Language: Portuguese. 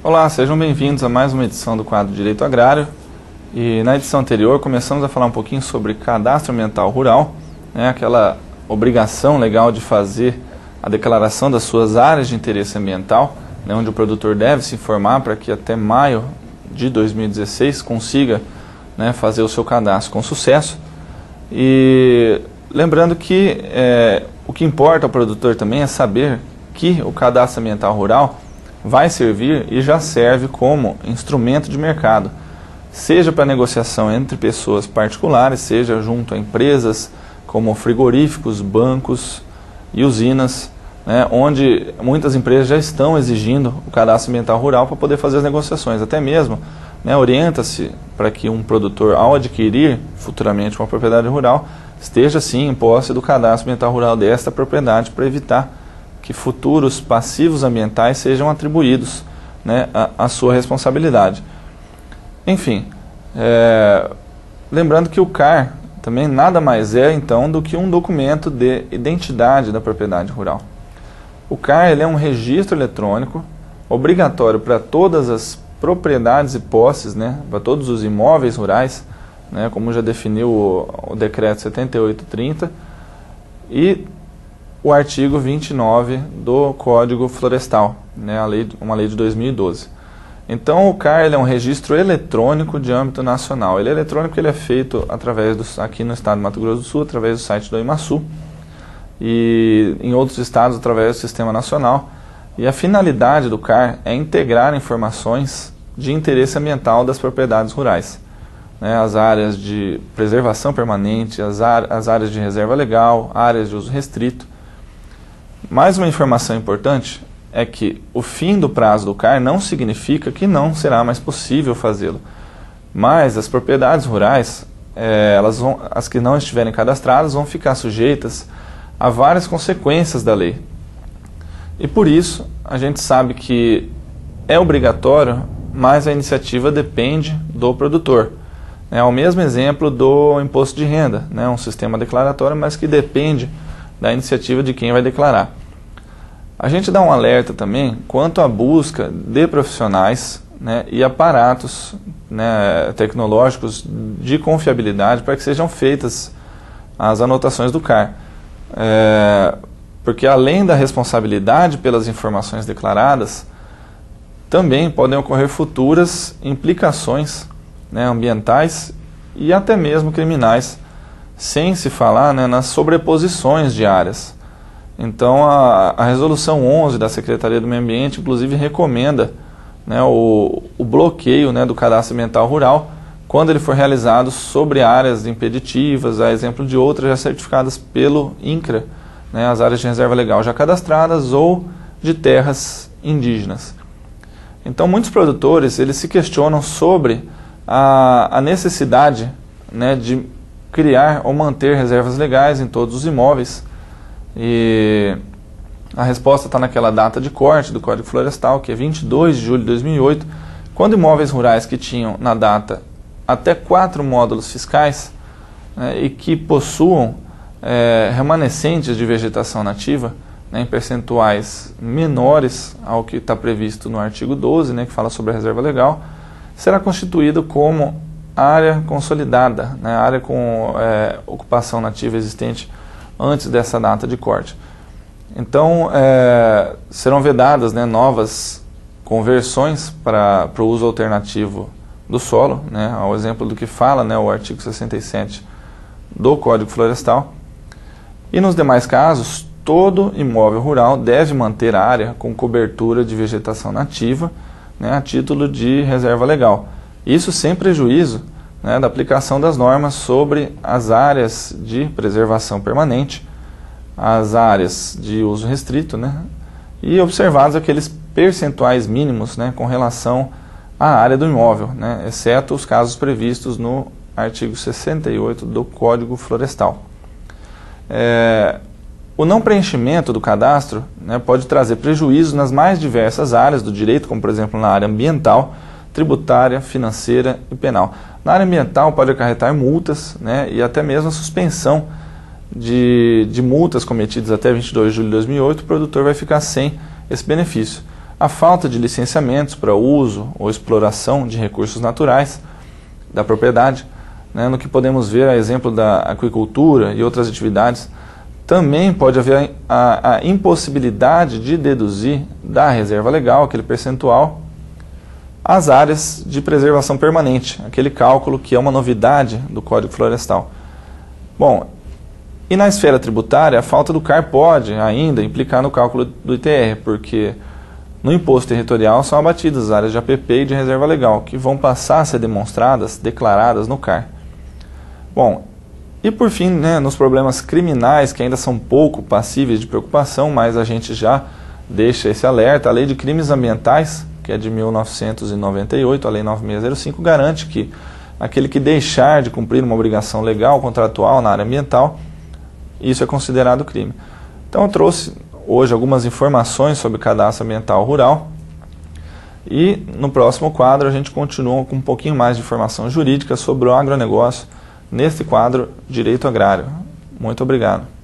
Olá, sejam bem-vindos a mais uma edição do quadro Direito Agrário. E na edição anterior começamos a falar um pouquinho sobre cadastro ambiental rural, aquela obrigação legal de fazer a declaração das suas áreas de interesse ambiental, onde o produtor deve se informar para que até maio de 2016 consiga fazer o seu cadastro com sucesso. E lembrando que o que importa ao produtor também é saber que o cadastro ambiental rural vai servir e já serve como instrumento de mercado, seja para negociação entre pessoas particulares, seja junto a empresas como frigoríficos, bancos e usinas, onde muitas empresas já estão exigindo o cadastro ambiental rural para poder fazer as negociações. Até mesmo orienta-se para que um produtor, ao adquirir futuramente uma propriedade rural, esteja sim em posse do cadastro ambiental rural desta propriedade, para evitar que futuros passivos ambientais sejam atribuídos à sua responsabilidade. Enfim, lembrando que o CAR também nada mais é então do que um documento de identidade da propriedade rural. O CAR ele é um registro eletrônico obrigatório para todas as propriedades e posses, para todos os imóveis rurais, como já definiu o decreto 7830 e o artigo 29 do Código Florestal, uma lei de 2012. Então o CAR ele é um registro eletrônico de âmbito nacional. Ele é eletrônico, ele é feito aqui no estado do Mato Grosso do Sul, através do site do IMASU, e em outros estados através do Sistema Nacional. E a finalidade do CAR é integrar informações de interesse ambiental das propriedades rurais. As áreas de preservação permanente, as áreas de reserva legal, áreas de uso restrito. Mais uma informação importante é que o fim do prazo do CAR não significa que não será mais possível fazê-lo. Mas as propriedades rurais, as que não estiverem cadastradas, vão ficar sujeitas a várias consequências da lei. E por isso, a gente sabe que é obrigatório, mas a iniciativa depende do produtor. É o mesmo exemplo do imposto de renda, um sistema declaratório, mas que depende da iniciativa de quem vai declarar. A gente dá um alerta também quanto à busca de profissionais e aparatos tecnológicos de confiabilidade para que sejam feitas as anotações do CAR. Porque além da responsabilidade pelas informações declaradas, também podem ocorrer futuras implicações ambientais e até mesmo criminais, sem se falar nas sobreposições de áreas. Então a resolução 11 da Secretaria do Meio Ambiente inclusive recomenda o bloqueio do cadastro ambiental rural quando ele for realizado sobre áreas impeditivas, a exemplo de outras já certificadas pelo INCRA, as áreas de reserva legal já cadastradas ou de terras indígenas. Então muitos produtores eles se questionam sobre a necessidade de criar ou manter reservas legais em todos os imóveis. E a resposta está naquela data de corte do Código Florestal, que é 22 de julho de 2008, quando imóveis rurais que tinham na data até 4 módulos fiscais e que possuam remanescentes de vegetação nativa, em percentuais menores ao que está previsto no artigo 12, que fala sobre a reserva legal, será constituído como área consolidada, área com ocupação nativa existente antes dessa data de corte. Então, serão vedadas novas conversões para o uso alternativo do solo, ao exemplo do que fala o artigo 67 do Código Florestal. E nos demais casos, todo imóvel rural deve manter a área com cobertura de vegetação nativa, a título de reserva legal. Isso sem prejuízo da aplicação das normas sobre as áreas de preservação permanente, as áreas de uso restrito, e observados aqueles percentuais mínimos com relação à área do imóvel, exceto os casos previstos no artigo 68 do Código Florestal. O não preenchimento do cadastro pode trazer prejuízos nas mais diversas áreas do direito, como por exemplo na área ambiental, tributária, financeira e penal. Na área ambiental pode acarretar multas e até mesmo a suspensão de multas cometidas até 22 de julho de 2008, o produtor vai ficar sem esse benefício. a falta de licenciamentos para uso ou exploração de recursos naturais da propriedade, né, no que podemos ver a exemplo da aquicultura e outras atividades. Também pode haver a impossibilidade de deduzir da reserva legal, aquele percentual, as áreas de preservação permanente, aquele cálculo que é uma novidade do Código Florestal. Bom, e na esfera tributária, a falta do CAR pode ainda implicar no cálculo do ITR, porque no imposto territorial são abatidas as áreas de APP e de reserva legal, que vão passar a ser demonstradas, declaradas no CAR. Bom, e por fim, né, nos problemas criminais, que ainda são pouco passíveis de preocupação, mas a gente já deixa esse alerta, a Lei de Crimes Ambientais, que é de 1998, a Lei 9605, garante que aquele que deixar de cumprir uma obrigação legal, contratual na área ambiental, isso é considerado crime. Então eu trouxe hoje algumas informações sobre o cadastro ambiental rural e no próximo quadro a gente continua com um pouquinho mais de informação jurídica sobre o agronegócio, nesse quadro Direito Agrário. Muito obrigado.